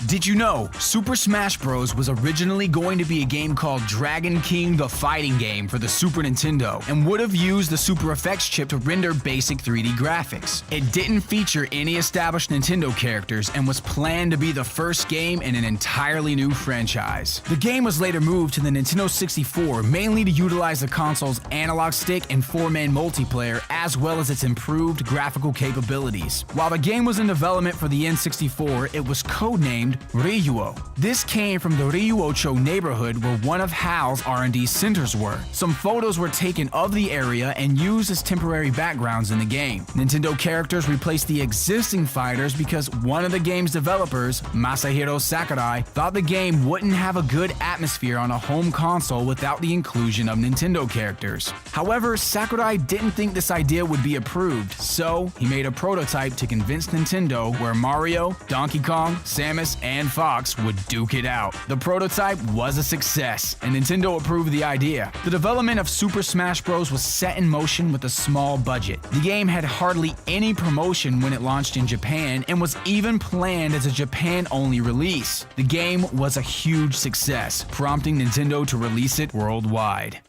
Did you know Super Smash Bros. Was originally going to be a game called Dragon King the Fighting Game for the Super Nintendo and would have used the Super Effects chip to render basic 3D graphics. It didn't feature any established Nintendo characters and was planned to be the first game in an entirely new franchise. The game was later moved to the Nintendo 64 mainly to utilize the console's analog stick and 4-man multiplayer as well as its improved graphical capabilities. While the game was in development for the N64, it was codenamed Ryuo. This came from the Ryuocho neighborhood where one of HAL's R&D centers were. Some photos were taken of the area and used as temporary backgrounds in the game. Nintendo characters replaced the existing fighters because one of the game's developers, Masahiro Sakurai, thought the game wouldn't have a good atmosphere on a home console without the inclusion of Nintendo characters. However, Sakurai didn't think this idea would be approved, so he made a prototype to convince Nintendo where Mario, Donkey Kong, Samus, and Fox would duke it out. The prototype was a success, and Nintendo approved the idea. The development of Super Smash Bros. Was set in motion with a small budget. The game had hardly any promotion when it launched in Japan and was even planned as a Japan-only release. The game was a huge success, prompting Nintendo to release it worldwide.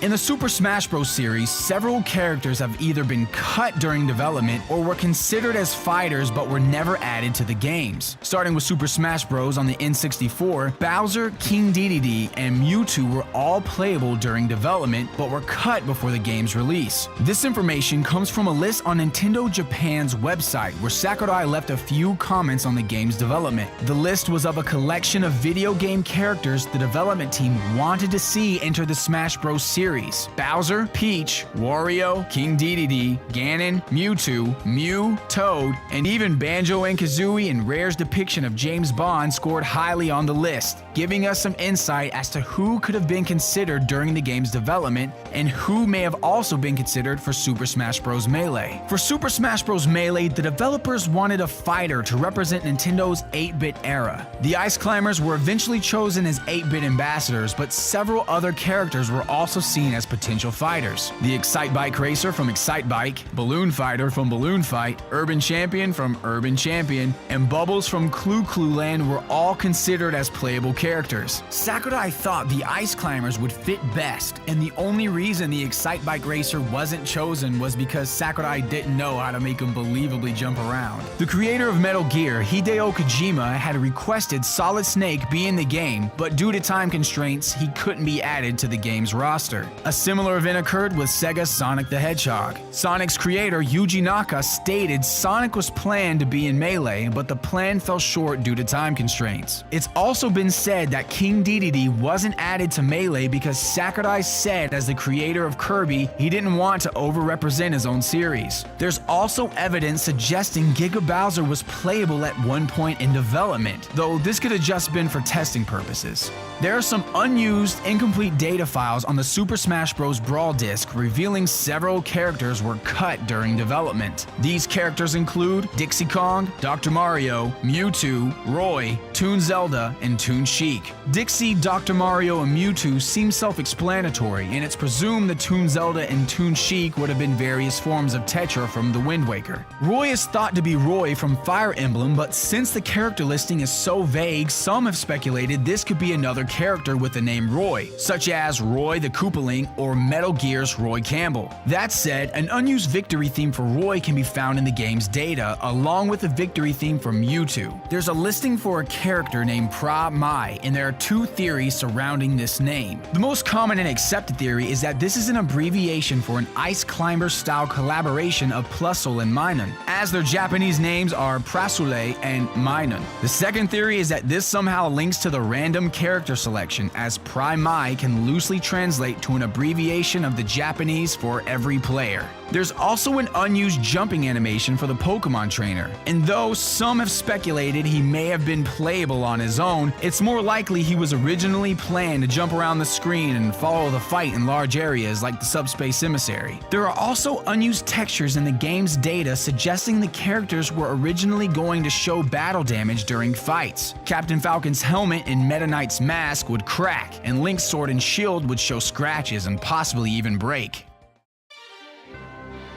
In the Super Smash Bros. Series, several characters have either been cut during development or were considered as fighters but were never added to the games. Starting with Super Smash Bros. On the N64, Bowser, King Dedede, and Mewtwo were all playable during development but were cut before the game's release. This information comes from a list on Nintendo Japan's website where Sakurai left a few comments on the game's development. The list was of a collection of video game characters the development team wanted to see enter the Smash Bros. Series. Bowser, Peach, Wario, King Dedede, Ganon, Mewtwo, Mew, Toad, and even Banjo and Kazooie and Rare's depiction of James Bond scored highly on the list, giving us some insight as to who could have been considered during the game's development and who may have also been considered for Super Smash Bros. Melee. For Super Smash Bros. Melee, the developers wanted a fighter to represent Nintendo's 8-bit era. The Ice Climbers were eventually chosen as 8-bit ambassadors, but several other characters were also seen as potential fighters. The Excitebike Racer from Excitebike, Balloon Fighter from Balloon Fight, Urban Champion from Urban Champion, and Bubbles from Clu Clu Land were all considered as playable characters. Sakurai thought the Ice Climbers would fit best, and the only reason the Excitebike Racer wasn't chosen was because Sakurai didn't know how to make him believably jump around. The creator of Metal Gear, Hideo Kojima, had requested Solid Snake be in the game, but due to time constraints, he couldn't be added to the game's roster. A similar event occurred with Sega's Sonic the Hedgehog. Sonic's creator, Yuji Naka, stated Sonic was planned to be in Melee, but the plan fell short due to time constraints. It's also been said that King Dedede wasn't added to Melee because Sakurai said as the creator of Kirby, he didn't want to overrepresent his own series. There's also evidence suggesting Giga Bowser was playable at one point in development, though this could have just been for testing purposes. There are some unused, incomplete data files on the Super Smash Bros. Brawl disc revealing several characters were cut during development. These characters include Dixie Kong, Dr. Mario, Mewtwo, Roy, Toon Zelda, and Toon Sheik. Dixie, Dr. Mario, and Mewtwo seem self-explanatory, and it's presumed that Toon Zelda and Toon Sheik would have been various forms of Tetra from The Wind Waker. Roy is thought to be Roy from Fire Emblem, but since the character listing is so vague, some have speculated this could be another character with the name Roy, such as Roy the Koopaling or Metal Gear's Roy Campbell. That said, an unused victory theme for Roy can be found in the game's data, along with a victory theme for Mewtwo. There's a listing for a character named Pra Mai, and there are two theories surrounding this name. The most common and accepted theory is that this is an abbreviation for an Ice Climber-style collaboration of Plusle and Minun, as their Japanese names are Prasule and Minun. The second theory is that this somehow links to the random character selection, as Mai can loosely translate to an abbreviation of the Japanese for every player. There's also an unused jumping animation for the Pokemon trainer, and though some have speculated he may have been playable on his own, it's more likely he was originally planned to jump around the screen and follow the fight in large areas like the Subspace Emissary. There are also unused textures in the game's data suggesting the characters were originally going to show battle damage during fights. Captain Falcon's helmet and Meta Knight's mask would crack, and Link's sword and shield would show scratches and possibly even break.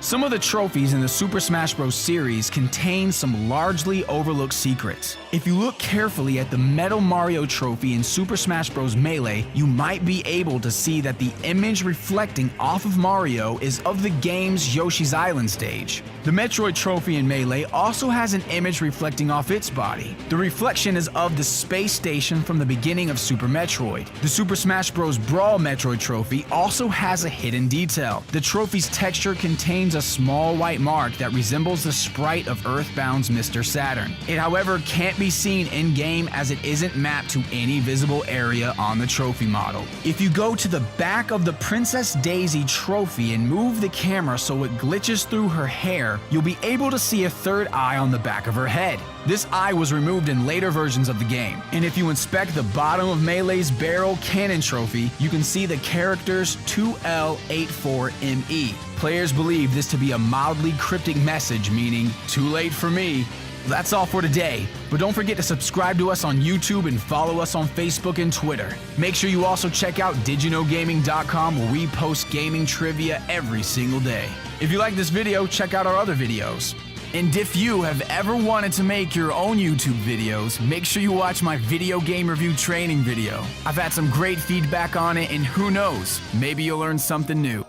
Some of the trophies in the Super Smash Bros. Series contain some largely overlooked secrets. If you look carefully at the Metal Mario trophy in Super Smash Bros. Melee, you might be able to see that the image reflecting off of Mario is of the game's Yoshi's Island stage. The Metroid trophy in Melee also has an image reflecting off its body. The reflection is of the space station from the beginning of Super Metroid. The Super Smash Bros. Brawl Metroid trophy also has a hidden detail. The trophy's texture contains a small white mark that resembles the sprite of Earthbound's Mr. Saturn. It, however, can't be seen in-game as it isn't mapped to any visible area on the trophy model. If you go to the back of the Princess Daisy trophy and move the camera so it glitches through her hair, you'll be able to see a third eye on the back of her head. This eye was removed in later versions of the game. And if you inspect the bottom of Melee's Barrel Cannon trophy, you can see the characters 2L84ME. Players believe this to be a mildly cryptic message meaning, "Too late for me." That's all for today, but don't forget to subscribe to us on YouTube and follow us on Facebook and Twitter. Make sure you also check out DidYouKnowGaming.com where we post gaming trivia every single day. If you like this video, check out our other videos. And if you have ever wanted to make your own YouTube videos, make sure you watch my video game review training video. I've had some great feedback on it, and who knows, maybe you'll learn something new.